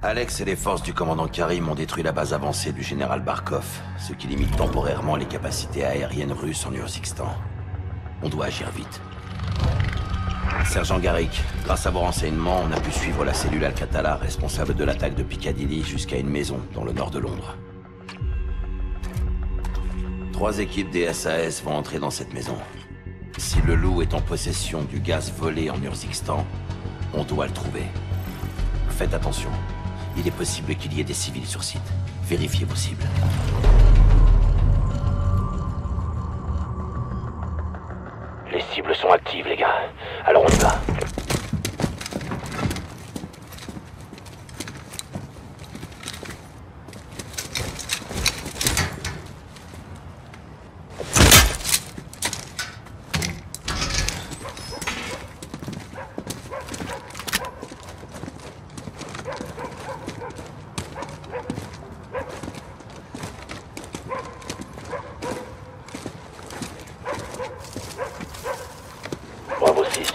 Alex et les forces du commandant Karim ont détruit la base avancée du général Barkov, ce qui limite temporairement les capacités aériennes russes en Urzikstan. On doit agir vite. Sergent Garrick, grâce à vos renseignements, on a pu suivre la cellule Al-Qatala responsable de l'attaque de Piccadilly jusqu'à une maison dans le nord de Londres. 3 équipes des SAS vont entrer dans cette maison. Si le loup est en possession du gaz volé en Urzikstan, on doit le trouver. Faites attention. Il est possible qu'il y ait des civils sur site. Vérifiez vos cibles. Les cibles sont actives, les gars. Alors on y va. Bravo 6.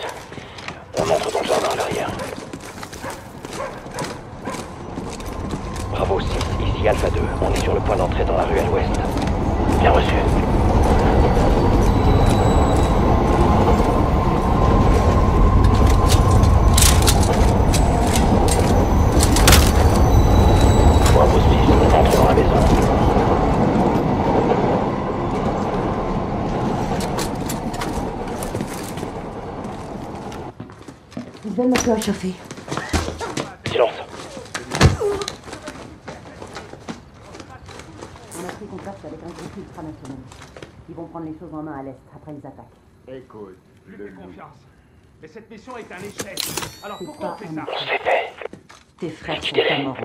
On entre dans le jardin à l'arrière. Bravo 6, ici Alpha 2. On est sur le point d'entrée dans la rue à l'ouest. Bien reçu. Bravo 6, on entre dans la maison. Ils donnent la feu à chauffer. Silence. On a pris contact avec un groupe ultranational. Ils vont prendre les choses en main à l'est après les attaques. Écoute, Plus de confiance. Mais cette mission est un échec. Alors C'est pourquoi on pas fait un ça? On se fait fait. Tes frères sont Liquidez-les. pas morts.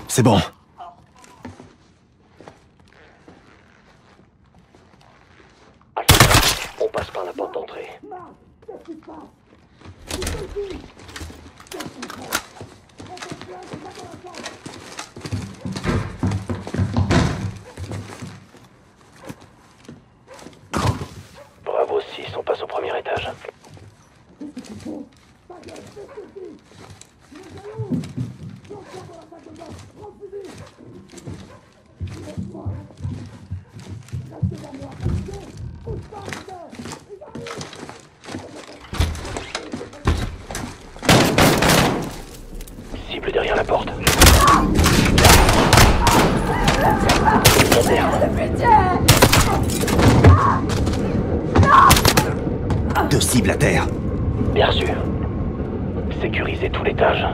c'est bon. On passe par la porte d'entrée. Bravo 6, on passe au premier étage. Cible derrière la porte. Deux cibles à terre. Bien sûr. Sécurisez tout l'étage.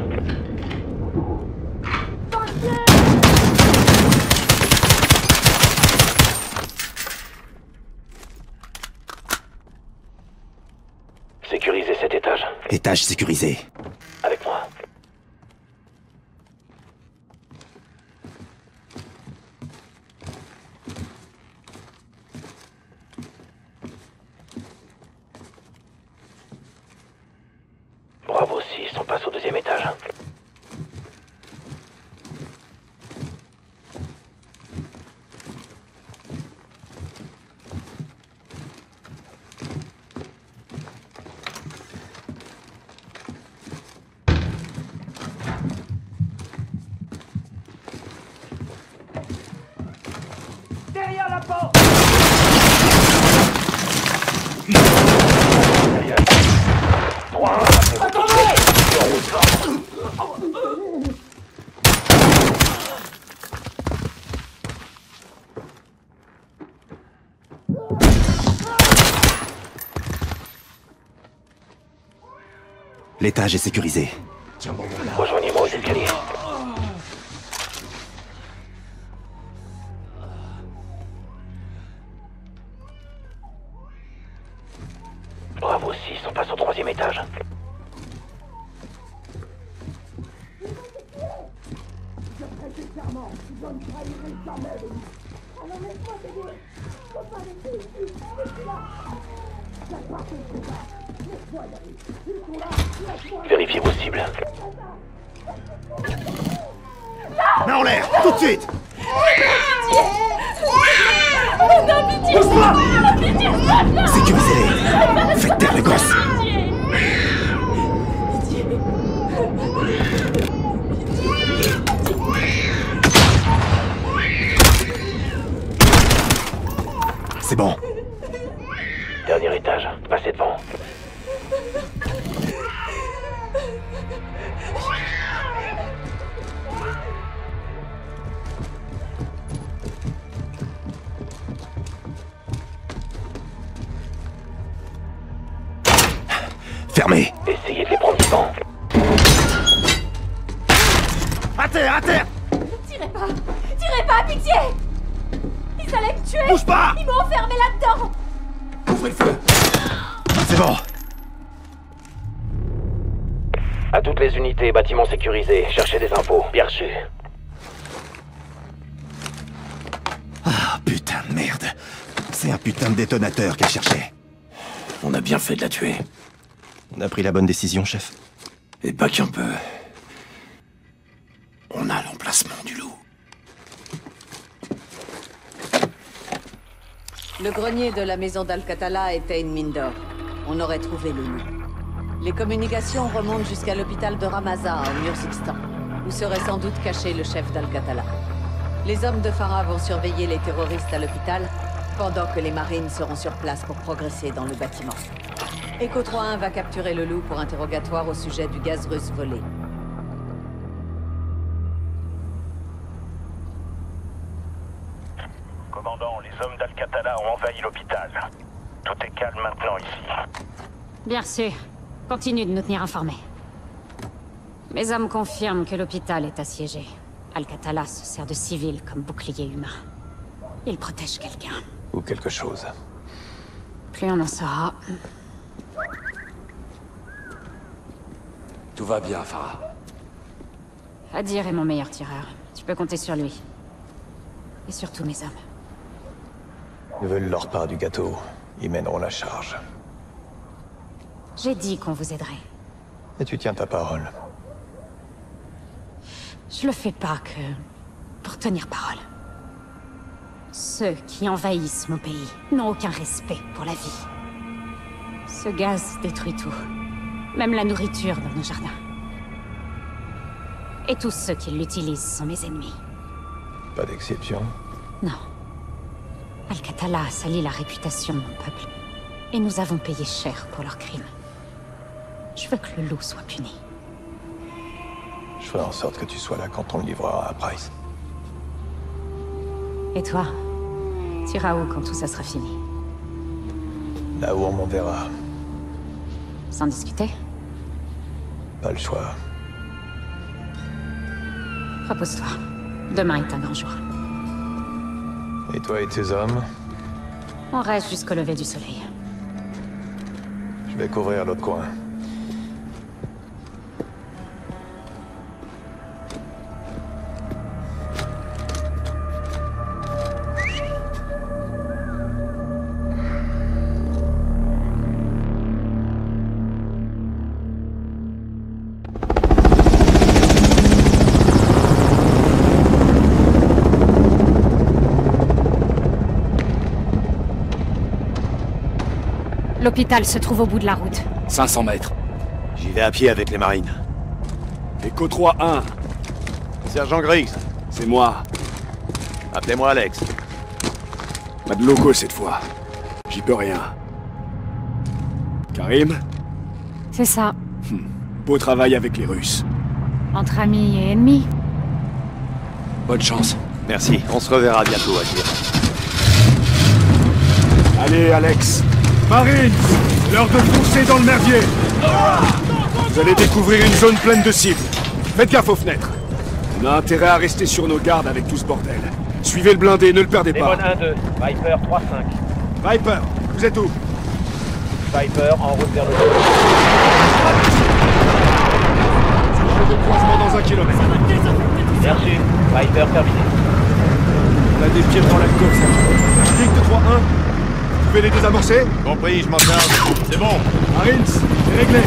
Sécurisez cet étage. Étage sécurisé. Avec moi. Bravo 6, on passe au deuxième étage. Derrière la porte! Derrière. 3-1, attendez! L'étage est sécurisé. Rejoignez-moi aux escaliers. Bravo 6, on passe au troisième étage. Vérifiez vos cibles. Main en l'air, tout de suite. Sécurisez-les. Faites taire les gosses. passer devant. Fermé. Essayez de les prendre vivants. À terre, à terre! Tirez pas! Tirez pas, pitié! Ils allaient me tuer! Bouge pas! Ils m'ont enfermé là-dedans! Ouvrez le feu! C'est bon. À toutes les unités, bâtiments sécurisés, cherchez des infos. Bien reçu. Ah, putain de merde. C'est un putain de détonateur qu'elle cherchait. On a bien fait de la tuer. On a pris la bonne décision, chef. Et pas qu'un peu. On a l'emplacement du loup. Le grenier de la maison d'Al-Qatala était une mine d'or. On aurait trouvé le loup. Les communications remontent jusqu'à l'hôpital de Ramazan, au Murzikistan, où serait sans doute caché le chef d'Al-Qatala. Les hommes de Farah vont surveiller les terroristes à l'hôpital, pendant que les marines seront sur place pour progresser dans le bâtiment. Echo 3-1 va capturer le loup pour interrogatoire au sujet du gaz russe volé. Commandant, les hommes d'Al-Qatala ont envahi l'hôpital. Tout est calme maintenant ici. Bien sûr. Continue de nous tenir informés. Mes hommes confirment que l'hôpital est assiégé. Al-Qatala se sert de civils comme bouclier humain. Il protège quelqu'un. Ou quelque chose. Plus on en saura. Tout va bien, Farah. Hadir est mon meilleur tireur. Tu peux compter sur lui. Et surtout mes hommes. Ils veulent leur part du gâteau. Ils mèneront la charge. J'ai dit qu'on vous aiderait. Et tu tiens ta parole. Je le fais pas que... pour tenir parole. Ceux qui envahissent mon pays n'ont aucun respect pour la vie. Ce gaz détruit tout. Même la nourriture dans nos jardins. Et tous ceux qui l'utilisent sont mes ennemis. Pas d'exception. Non. Al-Qatala a sali la réputation de mon peuple. Et nous avons payé cher pour leurs crimes. Je veux que le loup soit puni. Je ferai en sorte que tu sois là quand on le livrera à Price. Et toi? T'iras où quand tout ça sera fini? Là où on m'enverra. Sans discuter? Pas le choix. Repose-toi. Demain est un grand jour. Et toi et tes hommes? On reste jusqu'au lever du soleil. Je vais couvrir l'autre coin. L'hôpital se trouve au bout de la route. 500 mètres. J'y vais à pied avec les marines. Echo 3-1, Sergent Griggs, c'est moi. appelez-moi Alex. Pas de locaux cette fois. J'y peux rien. Karim, C'est ça. beau travail avec les Russes. Entre amis et ennemis. Bonne chance. Merci, on se reverra bientôt, Agir. Allez, Alex. Marine, l'heure de foncer dans le merdier. Vous allez découvrir une zone pleine de cibles. Faites gaffe aux fenêtres. On a intérêt à rester sur nos gardes avec tout ce bordel. Suivez le blindé, ne le perdez pas. Demon 1-2, Viper 3-5. Viper, vous êtes où? Viper en route vers le Surchez de croisement dans 1 kilomètre. Bien reçu. Viper terminé. On a des pieds dans la côte, ça. Ligne de 3-1. Vous pouvez les désamorcer? Compris, je m'en charge. C'est bon. Marines, c'est réglé.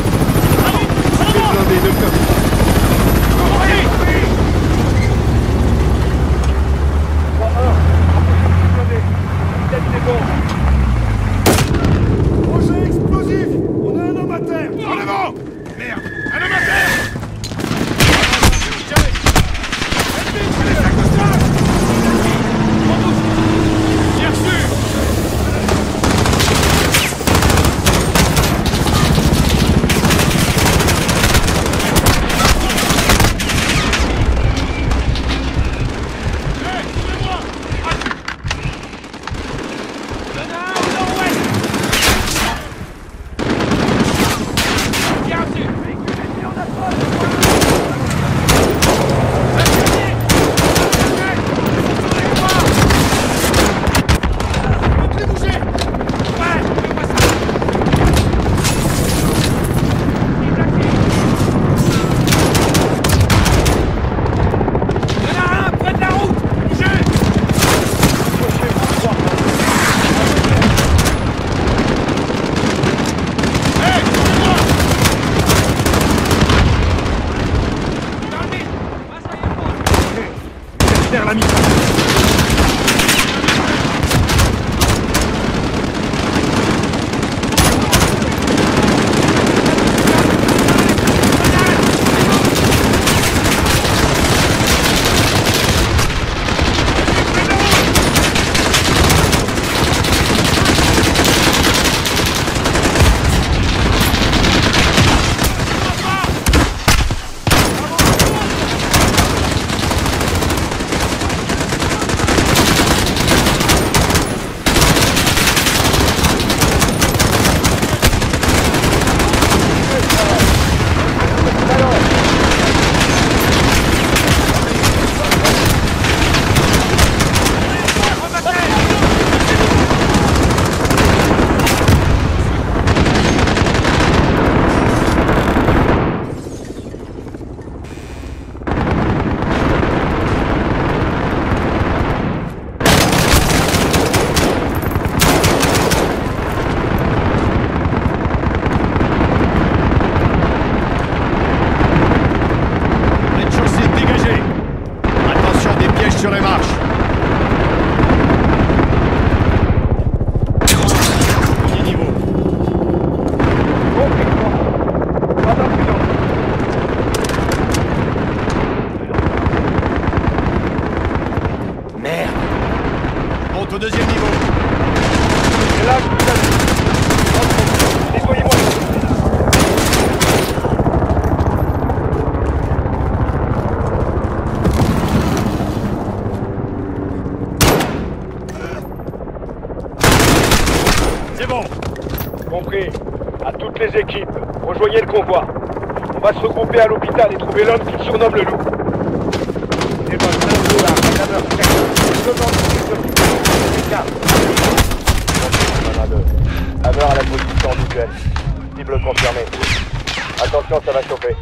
Suivez le blindé, ne le perdez pas. Projet explosif! On a un homme à terre! En avant! Merde! Un homme à terre! Bien reçu! la mission. Au deuxième niveau. C'est là que vous avez. Nettoyez-moi. C'est bon. Compris. À toutes les équipes, rejoignez le convoi. On va se regrouper à l'hôpital et trouver l'homme qui surnomme le loup. C'est bon, Hammer à la position visuelle. Cible confirmée. Attention, ça va chauffer.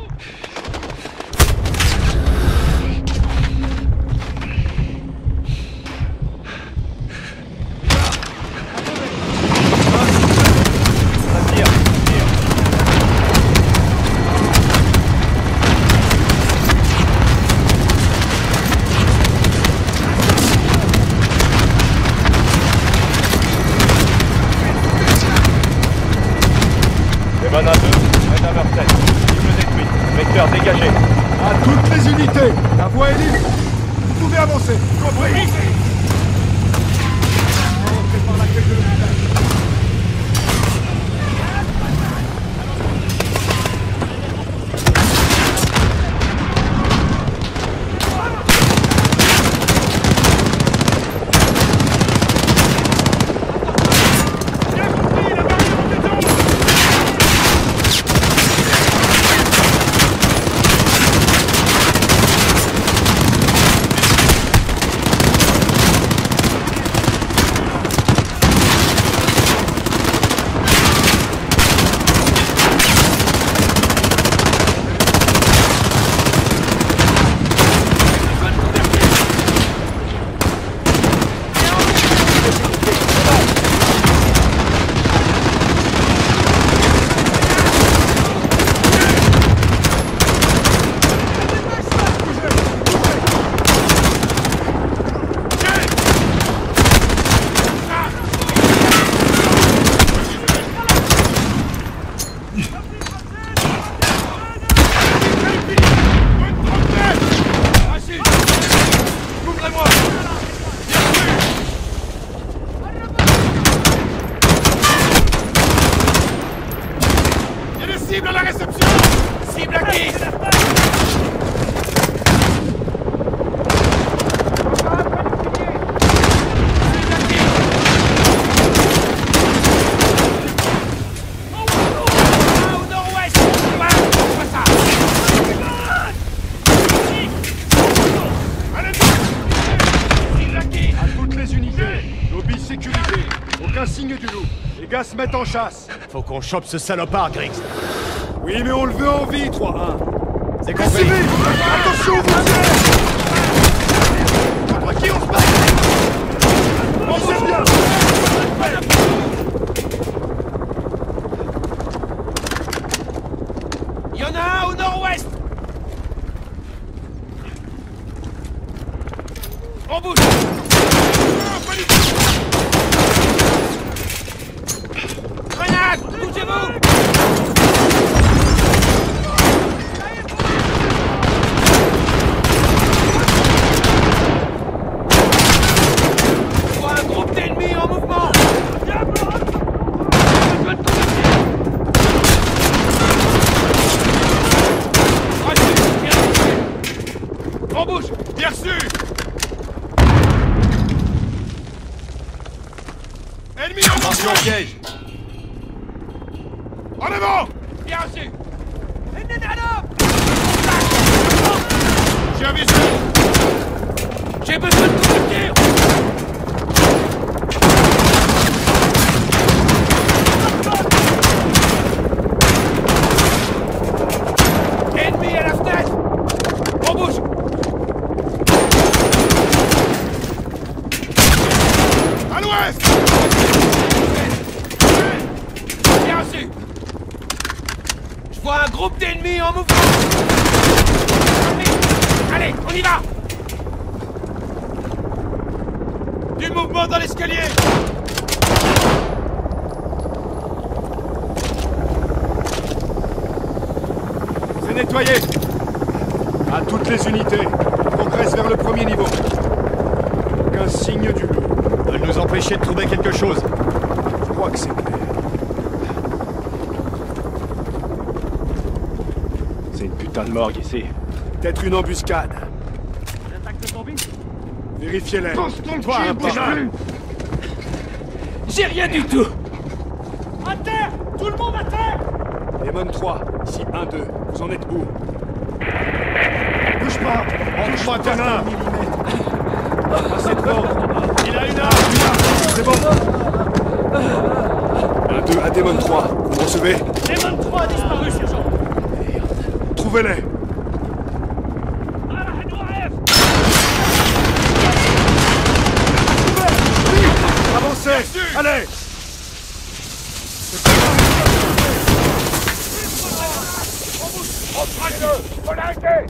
Dégagé. À toutes les unités, la voie est libre. Vous pouvez avancer. Compris. Par la quête de l'hôpital. Cible à la réception! Cible acquise! Aucun signe du loup. Les gars se mettent en chasse. Faut qu'on chope ce salopard, Griggs. Oui, mais on le veut en vie, 3-1. C'est compris. Attention, vous contre qui on se bat? On sait bien. Il y en a un au nord-ouest. On bouge! Grenade! Bougez-vous! On bouge! Bien reçu! Ennemi en attention au piège! En avant! Bien reçu! Ennemi là! J'ai un visuel! J'ai besoin de couverture! Ennemi à la fenêtre! On bouge! À l'ouest! Bien reçu! Je vois un groupe d'ennemis en mouvement! Allez, on y va! Du mouvement dans l'escalier! C'est nettoyé! À toutes les unités, progresse vers le premier niveau. Aucun signe du loup. Veulent nous empêcher de trouver quelque chose. Je crois que c'est clair. C'est une putain de morgue ici. Peut-être une embuscade. L'attaque de zombies? Vérifiez-les. Toi, un par un. J'ai rien du tout! À terre! Tout le monde à terre! Demon 3, ici 1-2. Vous en êtes où? Bouge pas! Touche-moi ton arme! Passez devant! Il a une arme! C'est bon! 1-2 à Demon 3. Vous me recevez? Demon 3 a disparu, sergent! Trouvez-les! Avancez! Allez! Faut l'arrêter!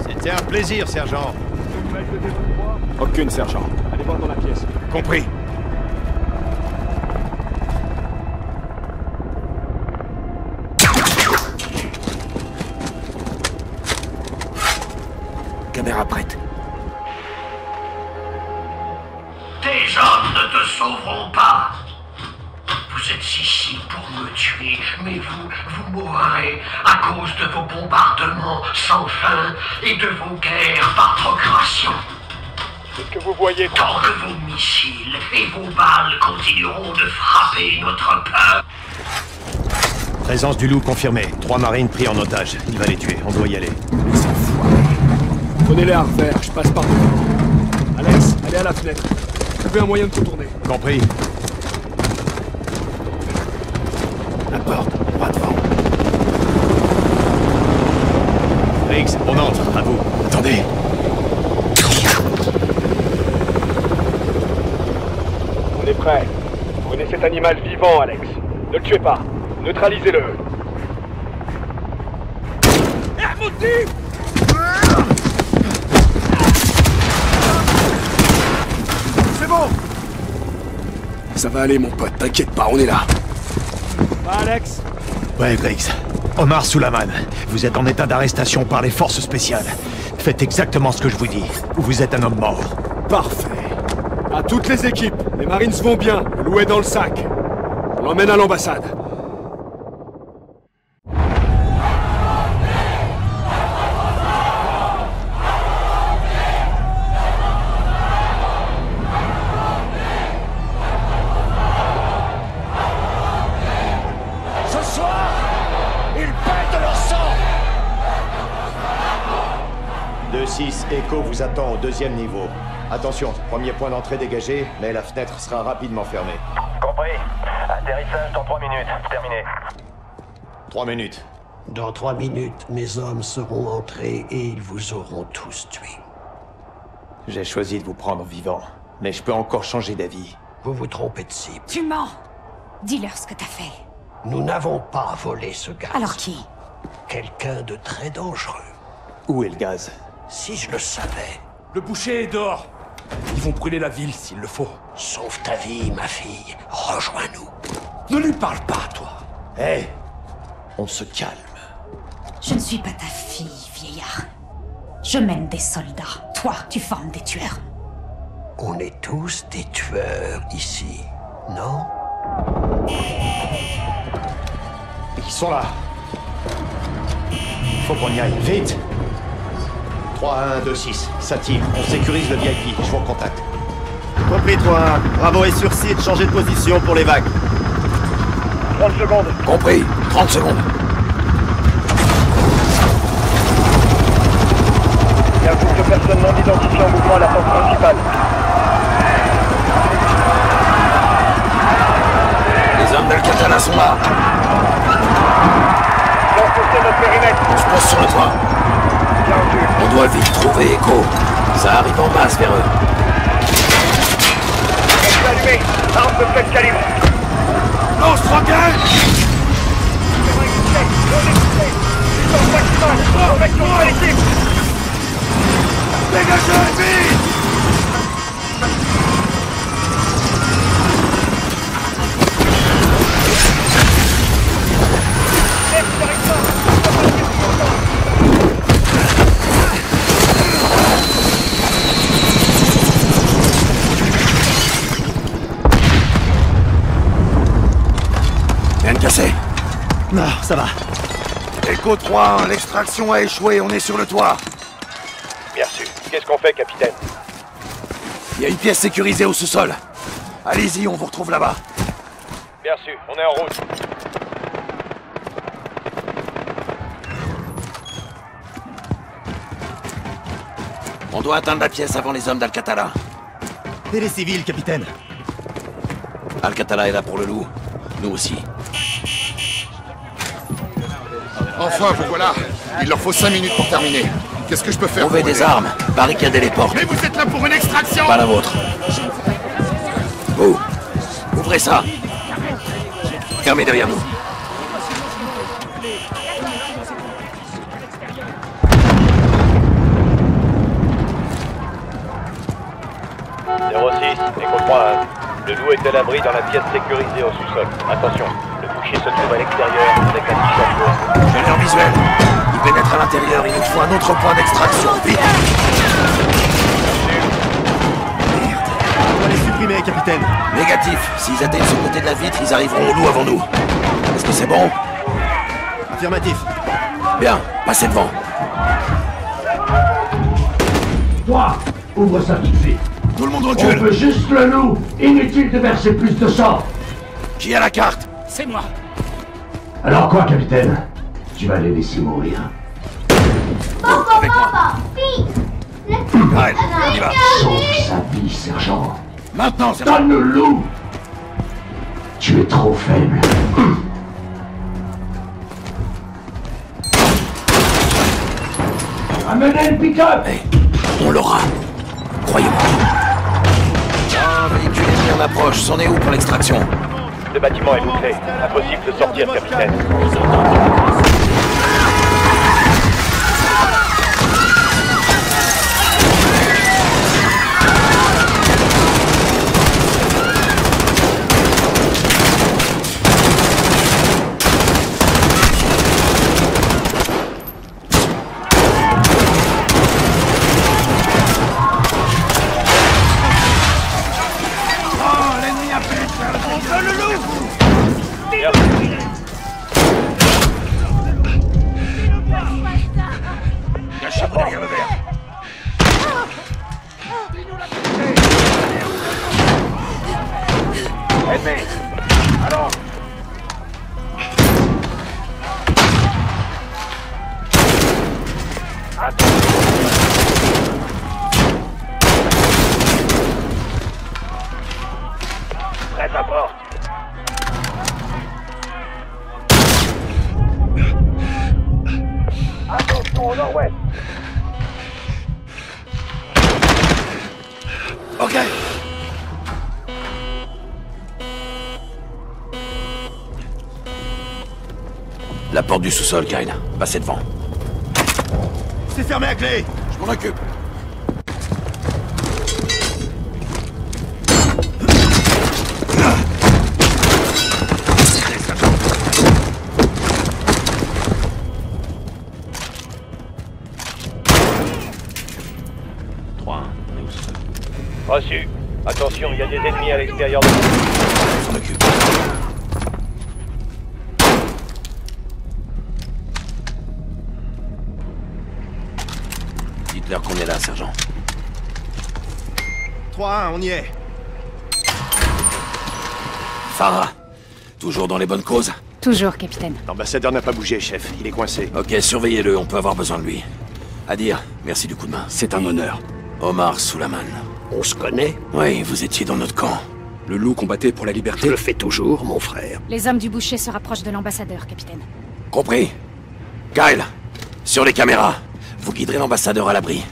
C'était un plaisir, sergent. Aucune, sergent. Allez voir dans la pièce. Compris. Caméra prête. Tes hommes ne te sauveront pas. Vous êtes ici pour me tuer, mais vous mourrez à cause de vos bombardements sans fin et de vos guerres par procuration. Qu'est-ce que vous voyez? Tant que vos missiles et vos balles continueront de frapper notre peuple. Présence du loup confirmée. 3 marines pris en otage. Il va les tuer. On doit y aller. Les enfoirés. Prenez-les à revers. Je passe par devant. Alex, allez à la fenêtre. Trouvez un moyen de contourner. Compris. La porte, droit devant. Riggs, on entre. À vous. Attendez. On est prêt. Prenez cet animal vivant, Alex. Ne le tuez pas. Neutralisez-le. C'est bon! Ça va aller, mon pote, t'inquiète pas, on est là. Alex? Ouais, Griggs. Omar Suleiman, vous êtes en état d'arrestation par les forces spéciales. Faites exactement ce que je vous dis, ou vous êtes un homme mort. Parfait. À toutes les équipes, les Marines vont bien, Lou est dans le sac. On l'emmène à l'ambassade. Ce soir, ils pètent leur sang. 2-6, Echo vous attend au 2e niveau. Attention, premier point d'entrée dégagé, mais la fenêtre sera rapidement fermée. Compris. Atterrissage dans 3 minutes. Terminé. 3 minutes. Dans 3 minutes, mes hommes seront entrés et ils vous auront tous tués. J'ai choisi de vous prendre vivant, mais je peux encore changer d'avis. Vous vous trompez de cible. Tu mens. Dis-leur ce que t'as fait. Nous n'avons pas volé ce gaz. Alors qui? Quelqu'un de très dangereux. Où est le gaz? Si je le savais. Le boucher est dehors. Ils vont brûler la ville s'il le faut. Sauve ta vie, ma fille. Rejoins-nous. Ne lui parle pas, toi. Hé! On se calme. Je ne suis pas ta fille, vieillard. Je mène des soldats. Toi, tu formes des tueurs. On est tous des tueurs ici, non? Ils sont là. Faut qu'on y aille, vite! 3-1-2-6, ça tire. On sécurise le VIP, je vous recontacte. Compris 3-1. Bravo est sur site, changez de position pour les vagues. 30 secondes. Compris. 30 secondes. Il y a un groupe de personnes non identifiées en mouvement à la porte principale. Les hommes d'Al-Qatala sont là. Renforcez notre périmètre. On se pose sur le toit. Bien sûr. On doit vite trouver Echo. Ça arrive en masse vers eux. Restez allumés. Armes de plein calibre. Lance 3 gaz! Puissance maximale. Protection de l'équipe. Dégagez, vite! Rien de cassé. Non, ça va. Echo 3-1, l'extraction a échoué, on est sur le toit. Bien sûr. Qu'est-ce qu'on fait, capitaine? Il y a une pièce sécurisée au sous-sol. Allez-y, on vous retrouve là-bas. Bien sûr. On est en route. On doit atteindre la pièce avant les hommes d'Al-Qatala. Et les civils, capitaine? Al-Qatala est là pour le loup. Nous aussi. Enfin, vous voilà. Il leur faut 5 minutes pour terminer. Qu'est-ce que je peux faire? Trouvez des armes, barricadez les portes. Mais vous êtes là pour une extraction! Pas la vôtre. Vous, ouvrez ça. Fermez derrière nous. Echo 3-1. Le loup est à l'abri dans la pièce sécurisée au sous-sol. Attention, le boucher se trouve à l'extérieur avec un t-shirt. J'ai l'air visuel. Il pénètre à l'intérieur, il nous faut un autre point d'extraction. Vite! Merde. On doit les supprimer, capitaine. Négatif. S'ils atteignent ce côté de la vitre, ils arriveront au loup avant nous. Est-ce que c'est bon? Affirmatif. Bien, passez devant. Toi, ouvre ça tout de suite. Tout le monde On recule. veut juste le loup. Inutile de verser plus de sang. Qui a la carte? C'est moi. Alors quoi, capitaine? Tu vas les laisser mourir. Avec moi. Allez, on y va. Sauve sa vie, sergent. Maintenant, c'est bon. Donne le loup. Tu es trop faible. Amenez le pick-up. Hey, on l'aura. Croyez-moi. Un véhicule ennemi en approche. C'en est où pour l'extraction? Le bâtiment est bouclé. Impossible de sortir, capitaine. Ennemi! Allons! Prête à porte. Attention au nord-ouest. Ok. La porte du sous-sol, Kyle. Passez devant. C'est fermé à clé. Je m'en occupe. Reçu. Attention, il y a des ennemis à l'extérieur de Je m'en occupe. Dites-leur qu'on est là, sergent. 3-1, on y est. Farah, toujours dans les bonnes causes? Toujours, capitaine. L'ambassadeur n'a pas bougé, chef. Il est coincé. Ok, surveillez-le, on peut avoir besoin de lui. À dire, merci du coup de main. C'est un honneur. Omar Soulaman. On se connaît? Oui, vous étiez dans notre camp. Le loup combattait pour la liberté? Je le fais toujours, mon frère. Les hommes du boucher se rapprochent de l'ambassadeur, capitaine. Compris? Kyle, sur les caméras, vous guiderez l'ambassadeur à l'abri.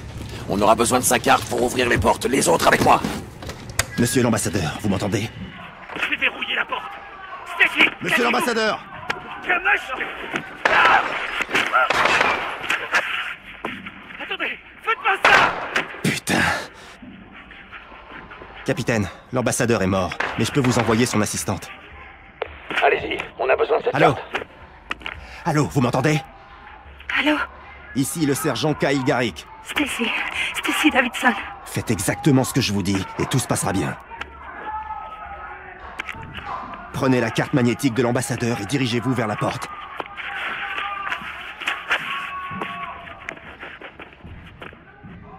On aura besoin de sa carte pour ouvrir les portes. Les autres avec moi. Monsieur l'ambassadeur, vous m'entendez? Je vais verrouiller la porte. Stacy! Monsieur l'ambassadeur! Attendez, faites pas ça! Putain. Capitaine, l'ambassadeur est mort, mais je peux vous envoyer son assistante. Allez-y, on a besoin de cette Allô? carte. Allô, vous m'entendez? Allô? Ici le sergent Kyle Garrick. Stacy Davidson. Faites exactement ce que je vous dis, et tout se passera bien. Prenez la carte magnétique de l'ambassadeur et dirigez-vous vers la porte.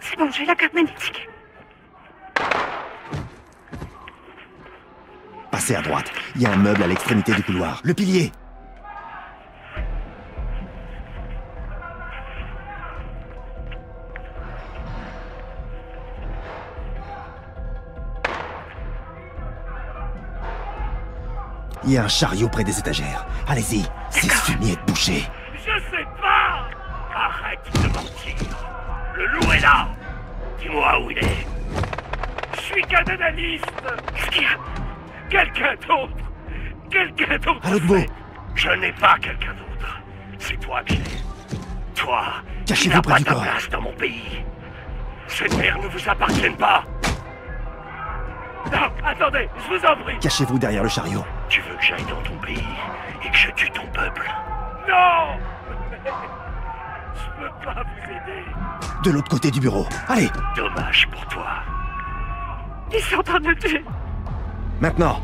C'est bon, j'ai la carte magnétique. Passez à droite. Il y a un meuble à l'extrémité du couloir. Le pilier! Il y a un chariot près des étagères. Allez-y, c'est ce fumier de boucher. Je sais pas! Arrête de mentir! Le loup est là! Dis-moi où il est! Je suis qu'un analyste! Qu'est-ce qu'il y a? Quelqu'un d'autre! Quelqu'un d'autre! À l'autre bout! Je n'ai pas quelqu'un d'autre! C'est toi qui l'es! Toi! Cachez-vous qui n'as près pas du ta corps. place dans mon pays! Ces terres ne vous appartiennent pas! Non, attendez, je vous en prie! Cachez-vous derrière le chariot. Tu veux que j'aille dans ton pays et que je tue ton peuple? Non! Je peux pas vous aider! De l'autre côté du bureau. Allez! Dommage pour toi. Ils sont en train de me tuer. Maintenant!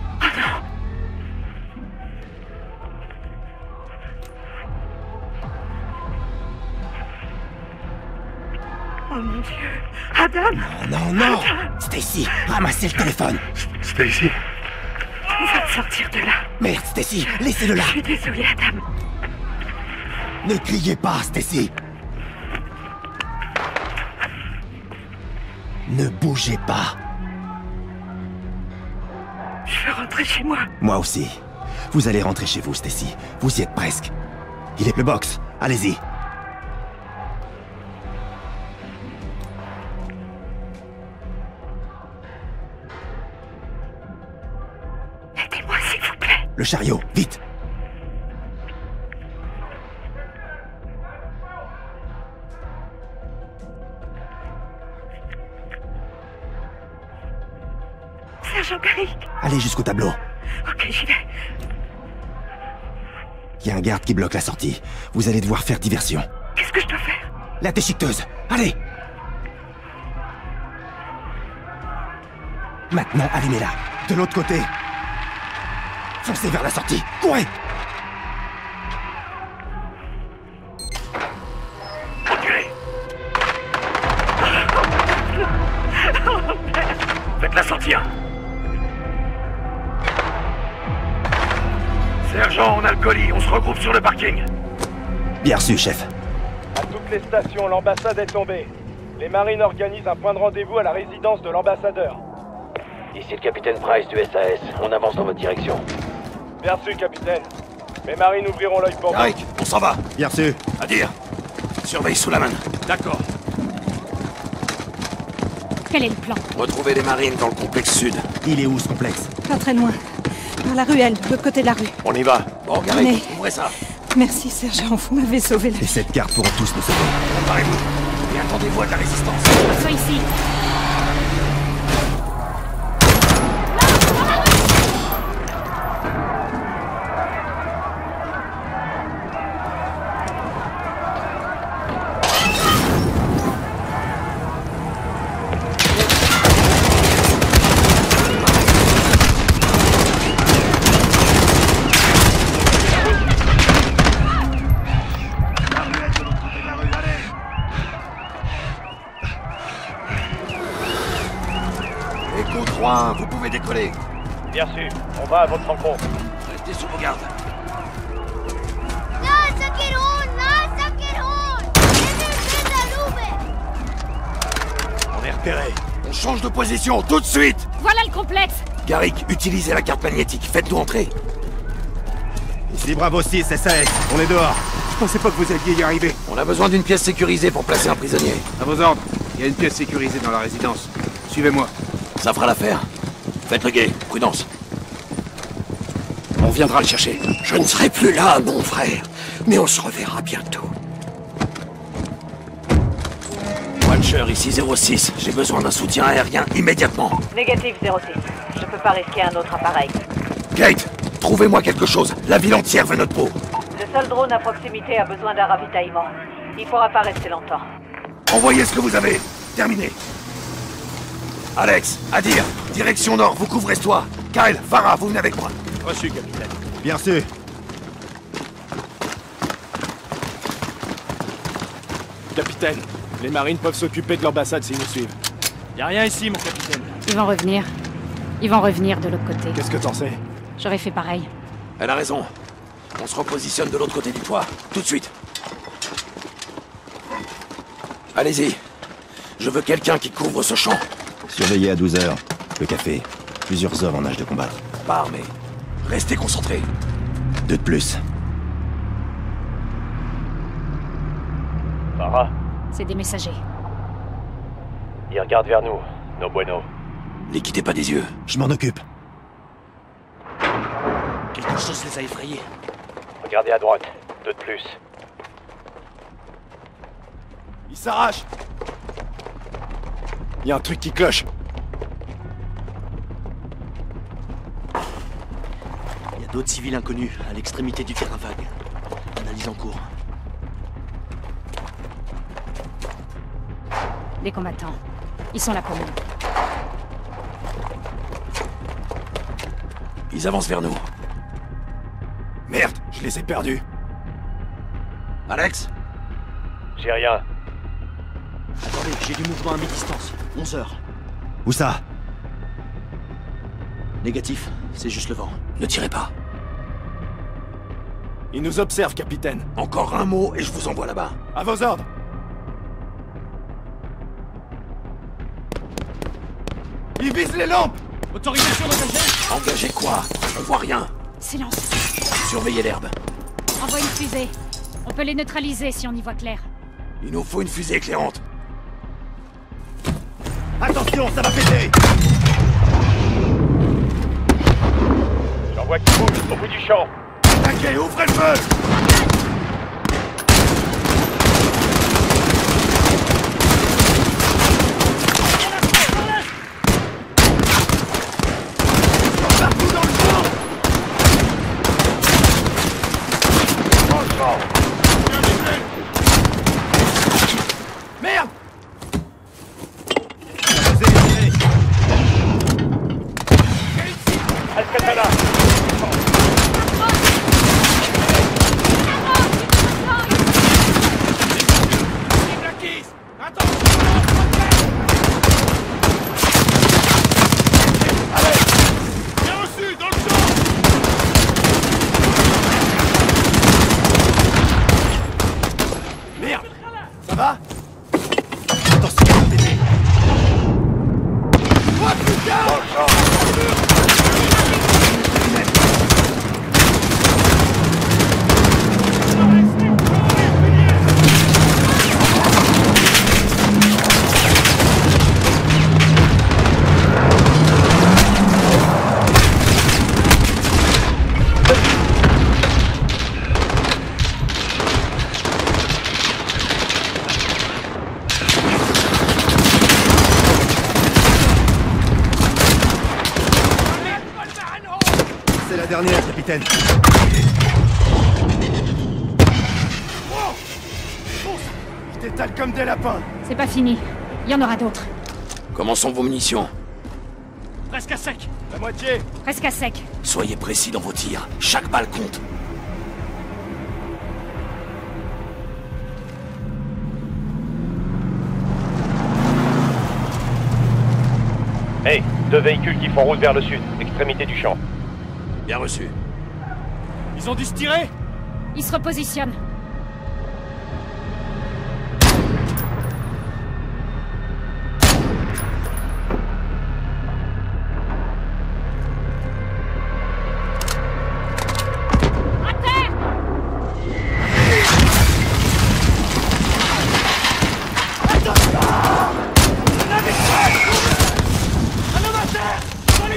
Oh mon Dieu. Adam! Non, non! Stacy, ramassez le téléphone! Stacy? On va te sortir de là. Merde, Stacy, laissez-le là! Je suis désolée, Adam. Ne criez pas, Stacy! Ne bougez pas! Je veux rentrer chez moi. Moi aussi. Vous allez rentrer chez vous, Stacy. Vous y êtes presque. Il est le box. Allez-y. Aidez-moi, s'il vous plaît. Le chariot, vite! Sergent Garrick. Allez jusqu'au tableau. Ok, j'y vais. Il y a un garde qui bloque la sortie. Vous allez devoir faire diversion. Qu'est-ce que je dois faire? La déchiqueteuse. Allez! Maintenant, allumez-la. De l'autre côté. Foncez vers la sortie. Courez! Reculez! Faites-la sortir! Sergent, on a le colis, on se regroupe sur le parking. Bien reçu, chef. À toutes les stations, l'ambassade est tombée. Les marines organisent un point de rendez-vous à la résidence de l'ambassadeur. Ici le capitaine Price du SAS. On avance dans votre direction. Bien reçu, capitaine. Mes marines ouvriront l'œil pour vous. Garrick, on s'en va. Bien reçu. À dire. Surveille sous la main. D'accord. Quel est le plan? Retrouver les marines dans le complexe sud. Il est où, ce complexe? Pas très loin. Dans la ruelle, de l'autre côté de la rue. On y va. Bon, Garrick, ouvrez ça. Merci, sergent, vous m'avez sauvé la vie. Et cette carte pourront tous nous sauver. Préparez-vous. Et attendez-vous à de la résistance. Sois ici. Écho 3-1, vous pouvez décoller. Bien sûr, on va à votre rencontre. Restez sur vos gardes. On est repéré. On change de position tout de suite. Voilà le complexe. Garrick, utilisez la carte magnétique. Faites-nous entrer. Ici Bravo 6, SAS. On est dehors. Je pensais pas que vous alliez y arriver. On a besoin d'une pièce sécurisée pour placer un prisonnier. À vos ordres. Il y a une pièce sécurisée dans la résidence. Suivez-moi. Ça fera l'affaire. Faites le guet. Prudence. On viendra le chercher. Je ne serai plus là, mon frère, mais on se reverra bientôt. Watcher, ici 06. J'ai besoin d'un soutien aérien immédiatement. Négatif 06. Je peux pas risquer un autre appareil. Kate, trouvez-moi quelque chose. La ville entière veut notre peau. Le seul drone à proximité a besoin d'un ravitaillement. Il pourra pas rester longtemps. Envoyez ce que vous avez. Terminé. Alex, Adir, direction nord, vous couvrez ce toit. Kyle, Farah, vous venez avec moi. Reçu, capitaine. Bien reçu. Capitaine, les marines peuvent s'occuper de l'ambassade s'ils nous suivent. Y a rien ici, mon capitaine. Ils vont revenir. Ils vont revenir de l'autre côté. Qu'est-ce que t'en sais? J'aurais fait pareil. Elle a raison. On se repositionne de l'autre côté du toit. Tout de suite. Allez-y. Je veux quelqu'un qui couvre ce champ. Surveillé à 12 heures. Le café. Plusieurs hommes en âge de combattre. Pas armé. Restez concentrés. 2 de plus. Farah, C'est des messagers. ils regardent vers nous. No bueno. Les quittez pas des yeux. Je m'en occupe. Quelque chose les a effrayés. Regardez à droite. 2 de plus. Il s'arrache. Il y a un truc qui cloche. Il y a d'autres civils inconnus à l'extrémité du terrain vague. Analyse en cours. Des combattants. Ils sont là pour nous. Ils avancent vers nous. Merde, je les ai perdus. Alex? J'ai rien. Attendez, j'ai du mouvement à mi-distance. 11 heures. Où ça? Négatif, c'est juste le vent. Ne tirez pas. Ils nous observent, capitaine. Encore un mot et je vous envoie là-bas. À vos ordres. Ils visent les lampes. Autorisation d'engager. Engagez quoi? On voit rien. Silence. Surveillez l'herbe. Envoie une fusée. On peut les neutraliser si on y voit clair. Il nous faut une fusée éclairante. Attention, ça va péter! J'en vois qui bouge au bout du champ. Attaquez, ouvrez le feu! Partout dans le champ. Merde! Al-Qatala. Bien reçu, dans le champ. C'est la dernière, capitaine. Je t'étale comme des lapins. C'est pas fini. Il y en aura d'autres. Comment sont vos munitions? Presque à sec. La moitié. Presque à sec. Soyez précis dans vos tirs. Chaque balle compte. Hey, 2 véhicules qui font route vers le sud, extrémité du champ. Bien reçu. Ils ont dû se tirer? Ils se repositionnent.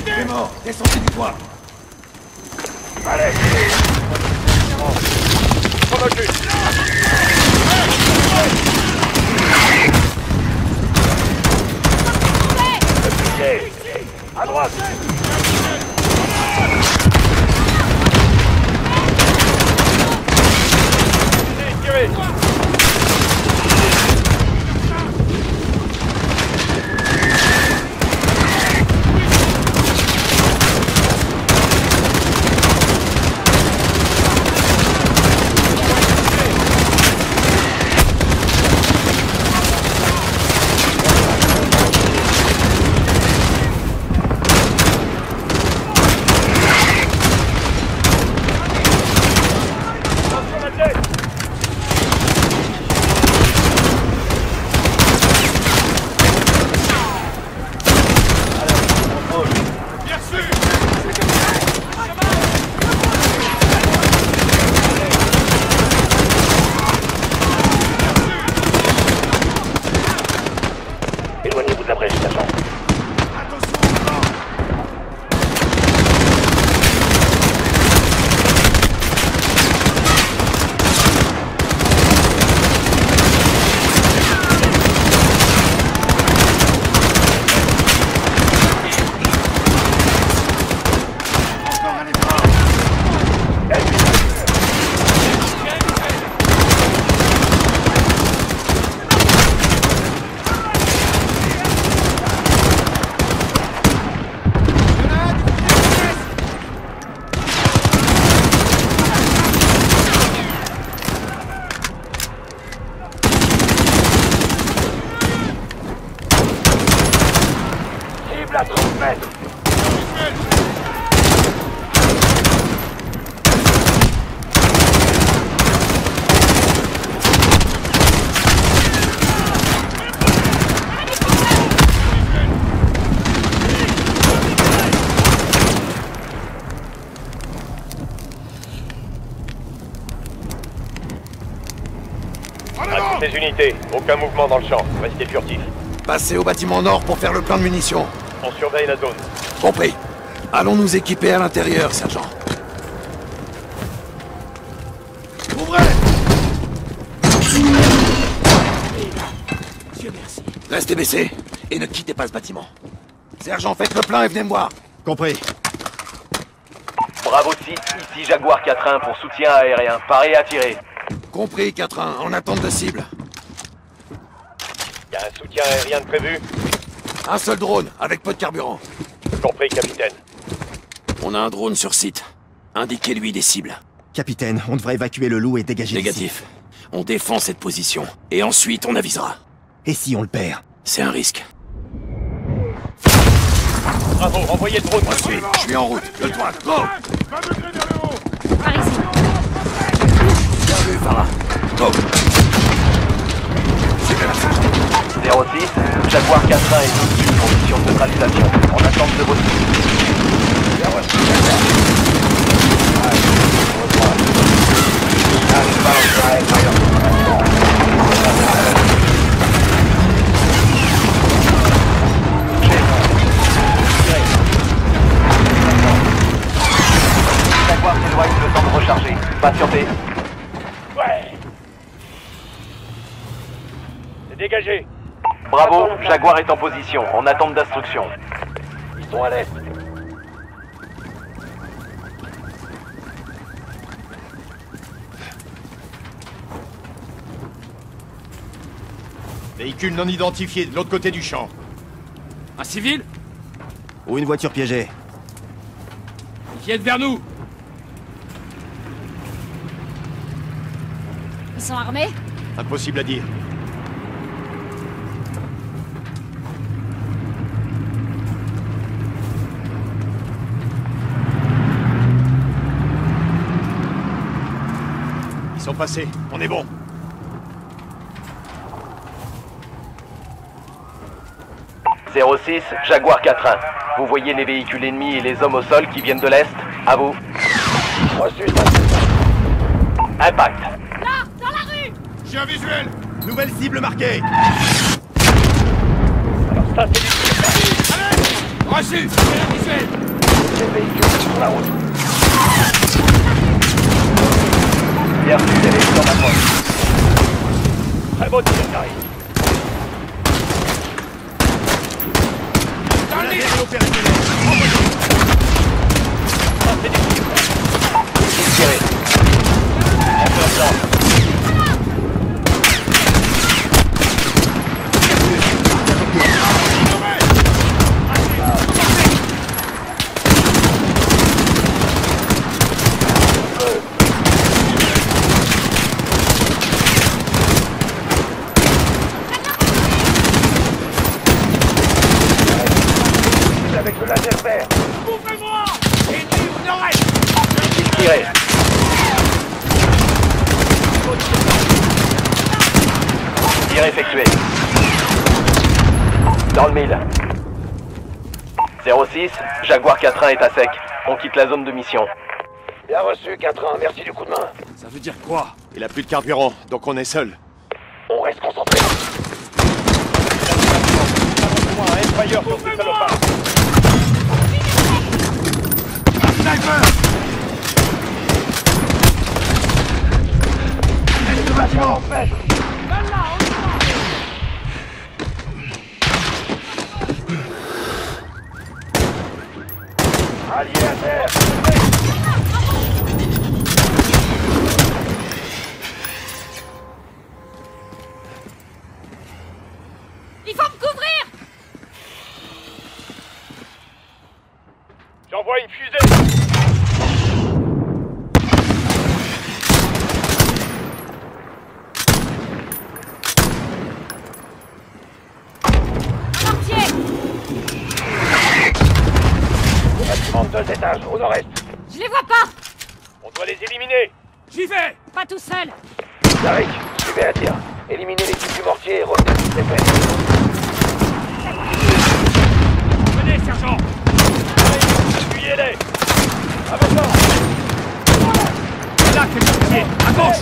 C'est mort. Descendez du toit. Allez! Prends le cul. À droite! Tirez! Éloignez-vous de la brèche, sachant. Cible à 30 mètres. À toutes les unités, aucun mouvement dans le champ, restez furtifs. Passez au bâtiment nord pour faire le plein de munitions. On surveille la zone. Compris. Allons nous équiper à l'intérieur, sergent. Ouvrez! Dieu merci. Restez baissés et ne quittez pas ce bâtiment. Sergent, faites le plein et venez me voir. Compris. Bravo 6, ici Jaguar 4-1 pour soutien aérien. Paré à tirer. Compris, 4-1, en attente de cible. Y a un soutien aérien de prévu? Un seul drone, avec peu de carburant. Compris, capitaine. On a un drone sur site. Indiquez-lui des cibles. Capitaine, on devrait évacuer le loup et dégager Négatif. On défend cette position. Et ensuite, on avisera. Et si on le perd? C'est un risque. Bravo, envoyez le drone. Moi, je suis en route. De droite, go! Par ici. Bien vu, Farah. Go! 06, Jaguar 4-1 est au-dessus de position de neutralisation. En attente de votre Jaguar s'éloigne, le temps de recharger. Patientez. Ouais. C'est dégagé. Bravo, Jaguar est en position, en attente d'instruction. Ils sont à l'est. Véhicule non identifié de l'autre côté du champ. Un civil? Ou une voiture piégée. Ils viennent vers nous! Ils sont armés? Impossible à dire. Ils sont passés, on est bon. « 06, Jaguar 4-1. Vous voyez les véhicules ennemis et les hommes au sol qui viennent de l'Est? À vous. Reçu. Impact. Là, dans la rue! J'ai un visuel. Nouvelle cible marquée. Alors ça, c'est du... Allez! Reçu! J'ai un visuel! Les véhicules sur la route. Bien reçu, les véhicules en approche. Très bon tir, Gary. Tirez. On peut entendre. Avec le laser vert. Ouvrez-moi! Ennemi au nord-est! Tirez. Tir effectué. Dans le mille. 06, Jaguar 4-1 est à sec. On quitte la zone de mission. Bien reçu, 4-1. Merci du coup de main. Ça veut dire quoi? Il a plus de carburant, donc on est seul. On reste concentré. Un Empire sur ces salopards. Sniper! Laisse le bâtiment en fait. Allié à terre. Il faut me couvrir! J'envoie une fusée. Mortier! Le bâtiment de 2 étages, au nord-est. Je les vois pas! On doit les éliminer. J'y vais! Pas tout seul! Tariq, suivez la tir. Éliminez l'équipe du mortier et revenez s'il vous plaît. Venez, sergent! Appuyez-les. Avançons. Là, quel mortier! À gauche!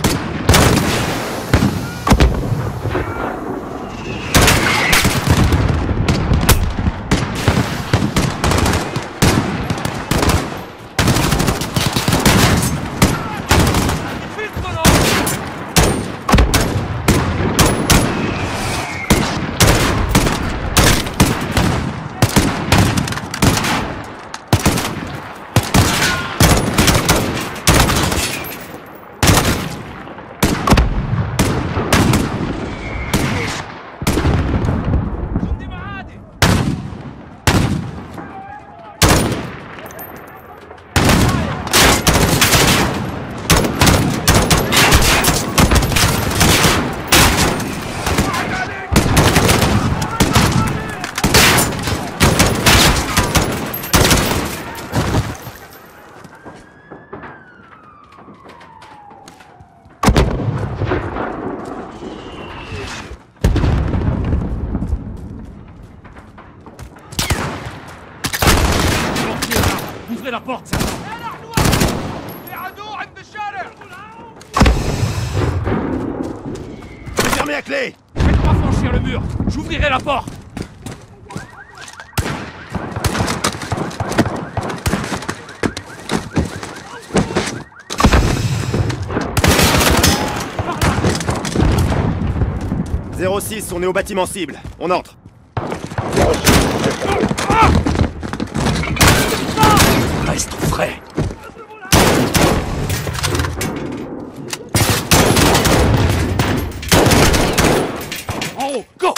Ouvrez la porte, sergent! Fermez la clé! Faites-moi franchir le mur! J'ouvrirai la porte! « 06, on est au bâtiment cible. On entre. » Reste frais. En haut, go!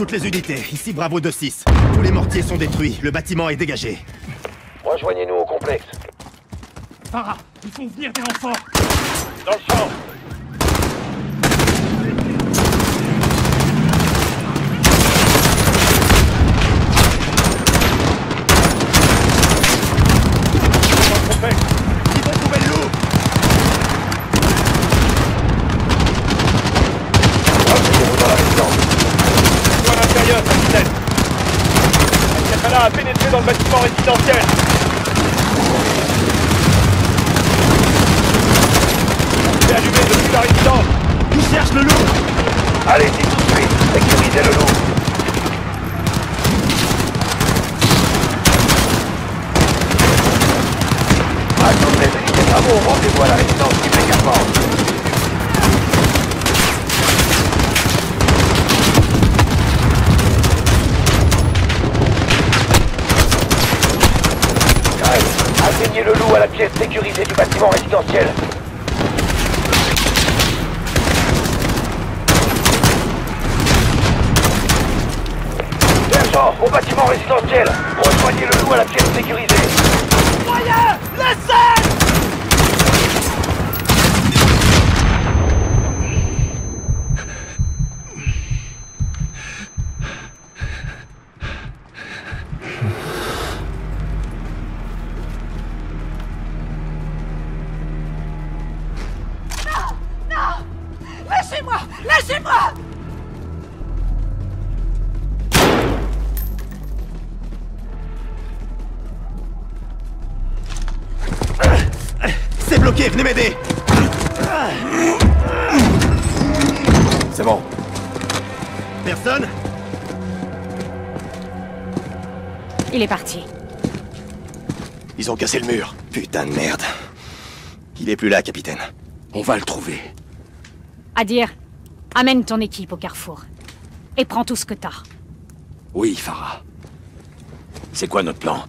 toutes les unités. Ici Bravo 2-6. Tous les mortiers sont détruits. Le bâtiment est dégagé. Rejoignez-nous au complexe. Farah, ils font venir des renforts. Dans le champ. Ils vont trouver le loup. Retrouvez-vous dans la résidence. À l'intérieur, capitaine. Al-Katala a pénétré dans le bâtiment résidentiel. C'est allumé depuis la résidence. Ils cherchent le loup. Allez-y tout de suite. Sécurisez le loup. À toutes les unités travaux, rendez-vous à la résidence immédiatement. Atteignez le loup à la pièce sécurisée du bâtiment résidentiel. Sergent, au bâtiment résidentiel. Rejoignez le loup à la pièce sécurisée. Moyen! Laissez! Lâchez-moi! Lâchez-moi! C'est bloqué, venez m'aider. C'est bon. Personne? Il est parti. Ils ont cassé le mur. Putain de merde. Il est plus là, capitaine. On va le trouver. Adir, amène ton équipe au carrefour. Et prends tout ce que t'as. Oui, Farah. C'est quoi notre plan?